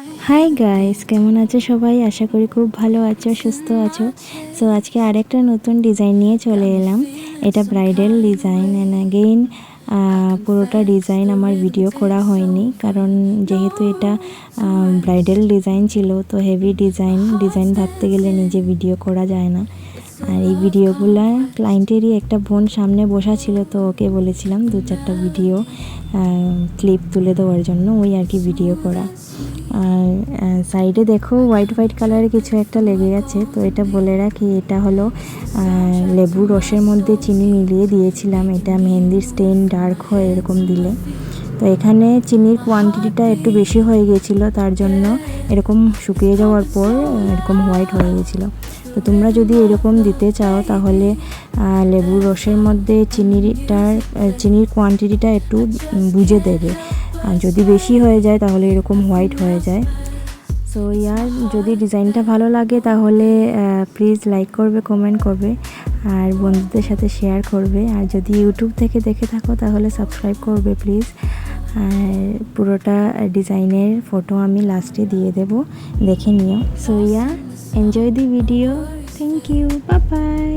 Hi guys, কেমন আছো সবাই? আশা করি খুব ভালো আছো, সুস্থ আছো। সো আজকে আরেকটা নতুন ডিজাইন নিয়ে চলে এলাম। এটা ব্রাইডাল ডিজাইন অ্যান্ড অ্যাগেইন পুরোটা ডিজাইন আমার ভিডিও করা হয়নি, কারণ যেহেতু এটা ব্রাইডাল ডিজাইন ছিল তো হেভি ডিজাইন ভাবতে গেলে নিজে ভিডিও করা যায় না। আর এই ভিডিওগুলো ক্লায়েন্টেরই একটা বোন সামনে বসা ছিল, তো ওকে বলেছিলাম 2-4টা ভিডিও ক্লিপ তুলে দেওয়ার জন্য, ওই আর কি ভিডিও করা। আর সাইডে দেখো হোয়াইট কালারের কিছু একটা লেগে গেছে। তো এটা বলে রাখি, এটা হলো লেবুর রসের মধ্যে চিনি মিলিয়ে দিয়েছিলাম। এটা মেহেন্দির স্টেন ডার্ক হয় এরকম দিলে। তো এখানে চিনির কোয়ান্টিটিটা একটু বেশি হয়ে গিয়েছিলো, তার জন্য এরকম শুকিয়ে যাওয়ার পর এরকম হোয়াইট হয়ে গেছিলো। তো তোমরা যদি এরকম দিতে চাও তাহলে লেবুর রসের মধ্যে চিনির কোয়ান্টিটিটা একটু বুঝে দেবে। আর যদি বেশি হয়ে যায় তাহলে এরকম হোয়াইট হয়ে যায়। সো ইয়ার যদি ডিজাইনটা ভালো লাগে তাহলে প্লিজ লাইক করবে, কমেন্ট করবে আর বন্ধুদের সাথে শেয়ার করবে। আর যদি ইউটিউব থেকে দেখে থাকো তাহলে সাবস্ক্রাইব করবে প্লিজ। আর পুরোটা ডিজাইনের ফটো আমি লাস্টে দিয়ে দেব, দেখে নিও। So yeah, enjoy the video. Thank you, bye by.